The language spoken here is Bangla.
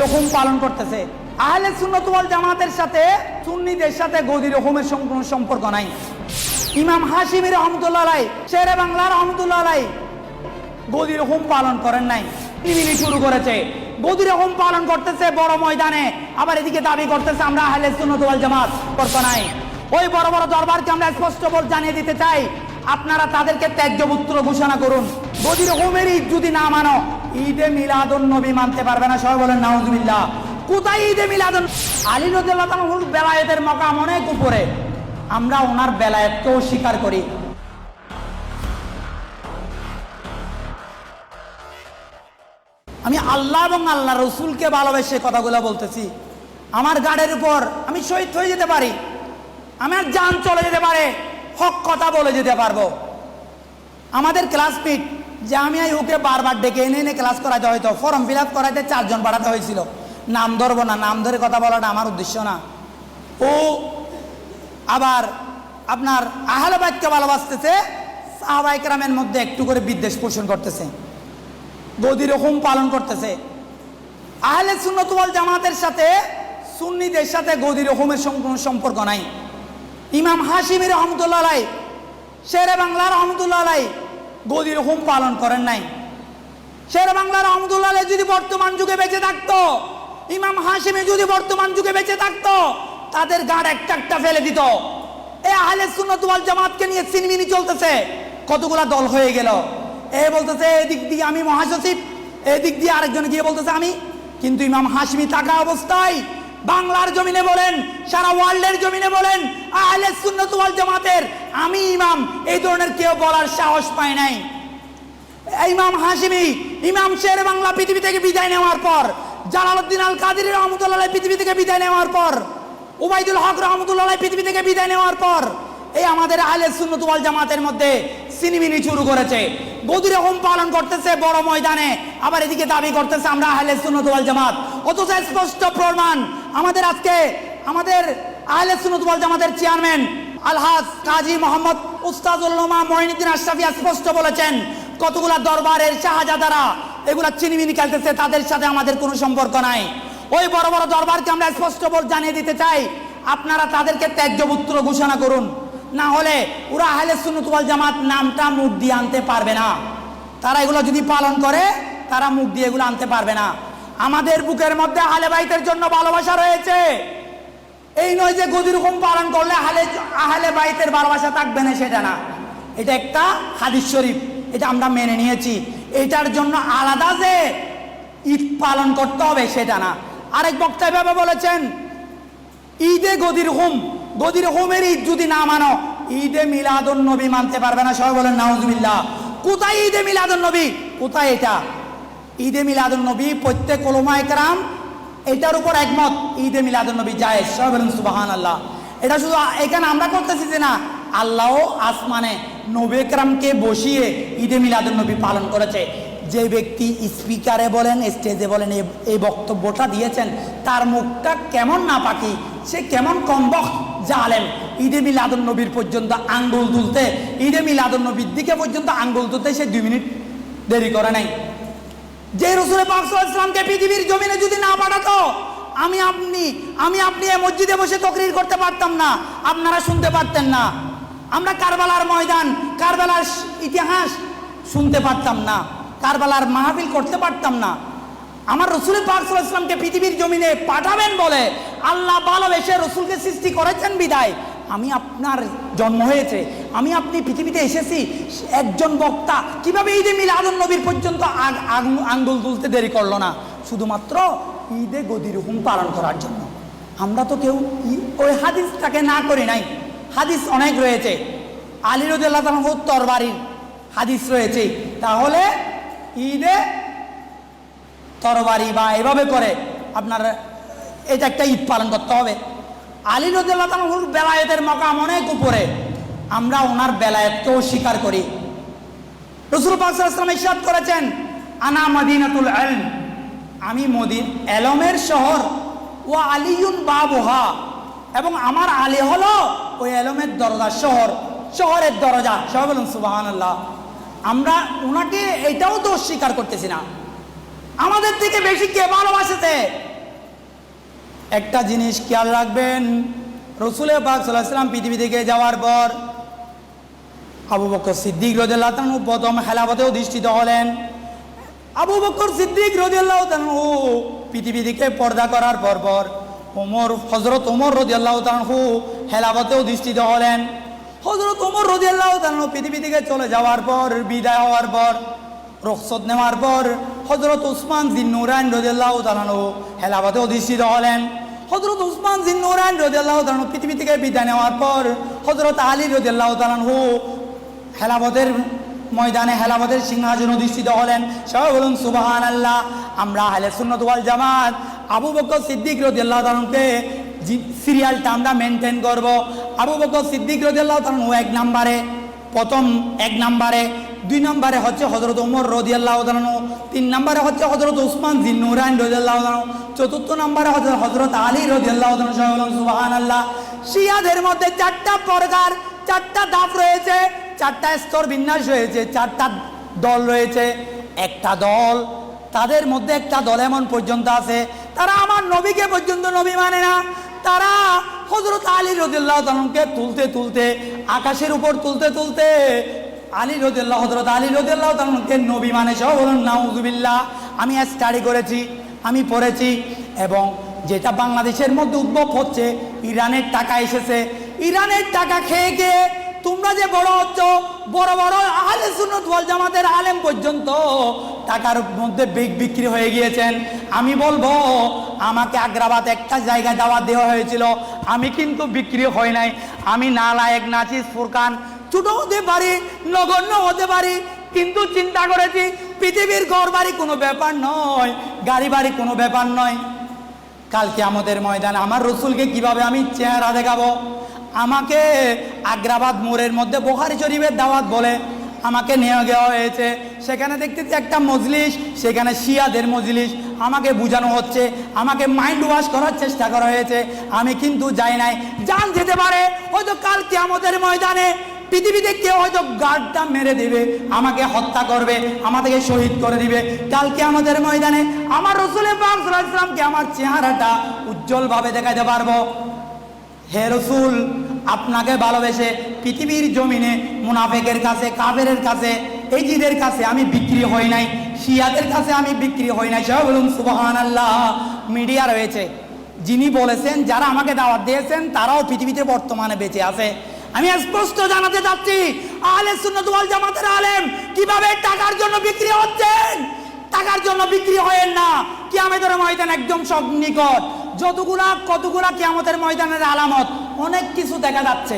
হুকুম পালন করতেছে। আহলে সুন্নাত ওয়াল জামাতের সাথে সুন্নিদের সাথে গদির হুকুমের কোনো সম্পর্ক নাই। ইমাম হাশিমি রহমতুল্লাহ আলাইহি, শেরে বাংলা রহমতুল্লাহ আলাইহি গদির হুকুম পালন করেন নাই, মিলি শুরু করেছে। গদির হুকুম পালন করতেছে বড় ময়দানে, আবার এদিকে দাবি করতেছে আমরা আহলে সুন্নাত ওয়াল জামাত করতে নাই। ওই বড় বড় দরবারকে আমরা স্পষ্ট বলে জানিয়ে দিতে চাই, আপনারা তাদেরকে ত্যাজ্যপুত্র ঘোষণা করুন। গদির হুকুমের ঈদ যদি না মানো, ঈদে মিলাদুন নবী মানতে পারবে না। সবাই বলেন নাউজুবিল্লাহ। কোথায় ঈদে মিলাদুন? আলী রাদিয়াল্লাহু তাআলার বেলায়েতের মাকাম অনেক উপরে, আমরা ওনার বেলায়েতকেও স্বীকার করি। আমি আল্লাহ এবং আল্লাহ রসুলকে ভালোবেসে কথাগুলো বলতেছি। আমার গাড়ির উপর আমি শহীদ হয়ে যেতে পারি, আমার জান চলে যেতে পারে, হক কথা বলে যেতে পারবো। আমাদের ক্লাসমেট জামিয়া ইউকে বারবার ডেকে এনে এনে ক্লাস করাতে হয়তো, ফর্ম ফিল আপ করাতে 4 জন পাঠাতে হয়েছিল। নাম ধরবো না, নাম ধরে কথা বলাটা আমার উদ্দেশ্য না। ও আবার আপনার আহলে বাইতকে ভালোবাসতেছে, সাহাবায়ে কেরামের মধ্যে একটু করে বিদ্বেষ পোষণ করতেছে, গদির হুকুম পালন করতেছে। আহলে সুন্নাত ওয়াল জামাতের সাথে সুন্নিদের সাথে গদির হুকুমের কোনো সম্পর্ক নাই। ইমাম হাশিমি রহমতুল্লাহ আলাইহি, শেরে বাংলা রহমতুল্লাহ আলাইহি গদির হুকুম পালন করেন নাই। শেরে বাংলা রহমতুল্লাহ আলাইহি যদি বর্তমান যুগে বেঁচে থাকতো, ইমাম হাশিমি যদি বর্তমান যুগে বেঁচে থাকতো, তাদের গাড় একটা একটা ফেলে দিত। এই আহলে সুন্নাত ওয়াল জামাতকে নিয়ে সিনমিনি চলতেছে, কতগুলা দল হয়ে গেল। এ বলতেছে এদিক দিয়ে আমি মহাসচিব, এদিক দিয়ে আরেকজন গিয়ে বলতেছে আমি। কিন্তু ইমাম হাশিমি থাকা অবস্থায় বাংলার জমিনে বলেন, সারা ওয়ার্ল্ডের জমিনে বলেন, আহলে সুন্নাত ওয়াল জামাতের আমি ইমাম, এই ধরনের কেউ বলার সাহস পায় নাই। ইমাম হাশিমি, ইমাম শেরে বাংলা পৃথিবী থেকে বিদায় নেওয়ার পর, জালালউদ্দিন আল কাদেরী রহমতুল্লাহ আলাইহি পৃথিবী থেকে বিদায় নেওয়ার পর, উবাইদুল হক রহমতুল্লাহ আলাইহি পৃথিবী থেকে বিদায় নেওয়ার পর, এই আমাদের আহলে সুন্নাত ওয়াল জামাতের মধ্যে সিনিমিনি শুরু করেছে। গদির হুকুম পালন করতেছে বড় ময়দানে, আবার এদিকে দাবি করতেছে আমরা আহলে সুন্নাত ওয়াল জামাত। অথচ স্পষ্ট প্রমাণ আমাদের আজকে আমাদের আহলে সুন্নাত ওয়াল জামাতের চেয়ারম্যান আলহাজ কাজী মোহাম্মদ উস্তাদুল উলামা মঈনুদ্দিন আশরাফী স্পষ্ট বলেছেন, কতগুলা দরবারের শাহজাদারা এগুলা চিনিমিনি খেলতেছে, তাদের সাথে আমাদের কোনো সম্পর্ক নাই। ওই বড় বড় দরবারকে আমরা স্পষ্ট বলে জানিয়ে দিতে চাই, আপনারা তাদেরকে ত্যাজ্যপুত্র ঘোষণা করুন, না হলে ওরা আহলে সুন্নাত ওয়াল জামাত নামটা মুখ দিয়ে আনতে পারবে না। তারা এগুলো যদি পালন করে, তারা মুখ দিয়ে এগুলো আনতে পারবে না। আমাদের বুকের মধ্যে আহলে বাইতের জন্য ভালোবাসা রয়েছে। এই নয় যে গদির হুকুম পালন করলে আহলে বাইতের ভালোবাসা থাকবে না, সেটা না। এটা একটা হাদিস শরীফ, এটা আমরা মেনে নিয়েছি। এটার জন্য আলাদা যে ঈদ পালন করতে হবে সেটা না। আরেক বক্তা এভাবে বলেছেন, ঈদে গদির হুমের ঈদ যদি না মানো, ঈদে মিলাদুন নবী মানতে পারবে না। সবাই বলেন নাউজুবিল্লাহ। কোথায় ঈদে মিলাদুন নবী? কোথায় এটা? ঈদে মিলাদুন নবী প্রত্যেক উলামায়ে কেরাম এটার উপর একমত, ঈদে মিলাদুন নবী জায়েজ। সবাই বলেন সুবহানাল্লাহ। এটা শুধু এখানে আমরা করতেছি যে না, আল্লাহও আসমানে নবী কেরামকে বসিয়ে ঈদে মিলাদুন নবী পালন করেছে। যে ব্যক্তি স্পিকারে বলেন, স্টেজে বলেন এই বক্তব্যটা দিয়েছেন, তার মুখটা কেমন নাপাকি, সে কেমন কমবখ জালেম। ঈদে মিলাদুন নবীর পর্যন্ত আঙ্গুল তুলতে, ঈদে মিলাদুন নবীর দিকে পর্যন্ত আঙ্গুল তুলতে সে 2 মিনিট দেরি করে নাই। যে রাসূল পাক সাল্লাল্লাহু আলাইহি ওয়াসাল্লামকে পৃথিবীর জমিনে যদি না পাঠাতো, আমি আপনি এই মসজিদে বসে তাকরীর করতে পারতাম না, আপনারা শুনতে পারতেন না, আমরা কারবালার ময়দান, কারবালার ইতিহাস শুনতে পারতাম না, কারবালার মাহফিল করতে পারতাম না। আমার রাসূল পাক সাল্লাল্লাহু আলাইহি ওয়াসাল্লামকে পৃথিবীর জমিনে পাঠাবেন বলে আল্লাহ ভালোবেসে রাসূলকে সৃষ্টি করেছেন বিদায় আমি আপনার জন্ম হয়েছে, আমি আপনি পৃথিবীতে এসেছি। একজন বক্তা কিভাবে ঈদে মিলাদুন নবীর পর্যন্ত আঙ্গুল তুলতে দেরি করলো না, শুধুমাত্র ঈদে গদির হুকুম পালন করার জন্য। আমরা তো কেউ ওই হাদিসটাকে না করি নাই। হাদিস অনেক রয়েছে, আলী রাদিয়াল্লাহু তাআলা তরবারির হাদিস রয়েছে। তাহলে ঈদে তরবারি বা এভাবে করে আপনার এটা একটা ঈদ পালন করতে হবে। আলী রাদিয়াল্লাহু তাআলার বেলায়েতের মাকাম অনেক উপরে, আমরা ওনার বেলায়েতকেও স্বীকার করি। রাসূল পাক সাল্লাল্লাহু আলাইহি ওয়াসাল্লাম ইরশাদ করেছেন, আনা মাদিনাতুল ইলম, আমি এলমের শহর, ওয়া আলিয়ুন বাবুহা, এবং আমার আলী হলো ওই এলমের দরজা, শহরের দরজা। সবাই বলুন সুবহানাল্লাহ। আমরা ওনাকে এটাও তো স্বীকার করতেছি না। আমাদের থেকে বেশি কে ভালোবাসেছে? একটা জিনিস খেয়াল রাখবেন, রসুল পাক সাল্লাল্লাহু আলাইহি ওয়াসাল্লাম পৃথিবী থেকে যাওয়ার পর আবু বকর সিদ্দিক রাদিয়াল্লাহু তাআলা প্রথম খেলাফতে অধিষ্ঠিত হলেন। আবু বকর সিদ্দিক রাদিয়াল্লাহু তাআলা পৃথিবী থেকে পর্দা করার পর হযরত ওমর রাদিয়াল্লাহু তাআলা খেলাফতে অধিষ্ঠিত হলেন। হযরত ওমর রাদিয়াল্লাহু তাআলা পৃথিবী থেকে চলে যাওয়ার পর, বিদায় হওয়ার পর, রুখসত নেওয়ার পর হযরত উসমান যিন্নুরাইন রাদিয়াল্লাহু তাআলা খেলাফতে অধিষ্ঠিত হলেন। হযরত উসমান যিন্নুরাইন রাদিয়াল্লাহু তাআলা পৃথিবী থেকে বিদায় নেওয়ার পর হযরত আলী রাদিয়াল্লাহু তাআলা খেলাফতের ময়দানে খেলাফতের সিংহাসন অধিষ্ঠিত হলেন। সবাই বলুন সুবহানাল্লাহ। আমরা আহলে সুন্নাত ওয়াল জামাত আবু বকর সিদ্দিক রাদিয়াল্লাহু তাআলাকে সিরিয়ালটা আমরা মেনটেন করব। আবু বকর সিদ্দিক রাদিয়াল্লাহু তাআলা এক নম্বরে, প্রথম এক নম্বরে, 2 নম্বরে হচ্ছে হযরত ওমর রাদিয়াল্লাহু তাআলা, 3 নম্বরে হচ্ছে হযরত উসমান যিন্নুরাইন রাদিয়াল্লাহু তাআলা, 4র্থ নম্বরে হযরত আলী রাদিয়াল্লাহু তাআলা। সবাই বলুন সুবহানাল্লাহ। শিয়াদের মধ্যে 4টা প্রকার, 4টা ধাপ রয়েছে, 4টা স্তর বিন্যাস রয়েছে, 4টা দল রয়েছে। একটা দল, তাদের মধ্যে একটা দল এমন পর্যন্ত আছে, তারা আমার নবীকে পর্যন্ত নবী মানে না। তারা হযরত আলী রাদিয়াল্লাহু তাআলাকে তুলতে আকাশের উপর তুলতে হযরত আলী রাদিয়াল্লাহু তাআলাকে নবী মানে। সব বলুন নাউযুবিল্লাহ। আমি স্টাডি করেছি, আমি পড়েছি, এবং যেটা বাংলাদেশের মধ্যে উদ্ভব হচ্ছে, ইরানের টাকা এসেছে। ইরানের টাকা খেয়ে খেয়ে তোমরা যে বড় হচ্ছ, বড় বড় আহলে সুন্নাত ওয়াল জামাতের আলেম পর্যন্ত টাকার মধ্যে বিক্রি হয়ে গিয়েছেন। আমি বলবো, আমাকে আগ্রাবাদ একটা জায়গায় দাওয়াত দেওয়া হয়েছিল, আমি কিন্তু বিক্রি হই নাই। আমি নালায়েক, নাচিস, ফুরকান, ছোট হতে পারি, নগণ্য হতে পারি, কিন্তু চিন্তা করেছি পৃথিবীর ঘর বাড়ি কোনো ব্যাপার নয়, গাড়ি বাড়ি কোনো ব্যাপার নয়। কালকে আমাদের ময়দানে আমার রসুলকে কিভাবে আমি চেহারা দেখাবো? আমাকে আগ্রাবাদ মোড়ের মধ্যে বুখারী শরীফের দাওয়াত বলে আমাকে নিয়ে যাওয়া হয়েছে। সেখানে দেখতেছি একটা মজলিস, সেখানে শিয়াদের মজলিস। আমাকে বোঝানো হচ্ছে, আমাকে মাইন্ড ওয়াশ করার চেষ্টা করা হয়েছে। আমি কিন্তু যাই নাই। জান যেতে পারে, হয়তো কালকে আমাদের ময়দানে পৃথিবীতে কেউ হয়তো গার্ডটা মেরে দিবে, আমাকে হত্যা করবে, আমাদেরকে শহীদ করে দিবে। কালকে আমাদের ময়দানে আমার রাসূল পাক সাল্লাল্লাহু আলাইহি ওয়াসাল্লামকে আমার চেহারাটা উজ্জ্বলভাবে দেখাতে পারবো। হে রসুল, আপনাকে ভালোবেসে পৃথিবীর জমিনে মুনাফিকের কাছে, কাফেরের কাছে, এজিদের কাছে আমি বিক্রি হই নাই, শিয়াদের কাছে আমি বিক্রি হই নাই। সবাই বলুন সুবহানাল্লাহ। মিডিয়া রয়েছে, যিনি বলেছেন, যারা আমাকে দাওয়াত দিয়েছেন তারাও পৃথিবীতে বর্তমানে বেঁচে আছে। আমি স্পষ্ট জানাতে চাচ্ছি, আহলে সুন্নাত ওয়াল জামাতের আলেম কিভাবে টাকার জন্য বিক্রি হচ্ছেন। টাকার জন্য বিক্রি হয়েন না। কিয়ামতের ময়দান একদম সব নিকট। কতগুলা কিয়ামতের ময়দানের আলামত, অনেক কিছু দেখা যাচ্ছে।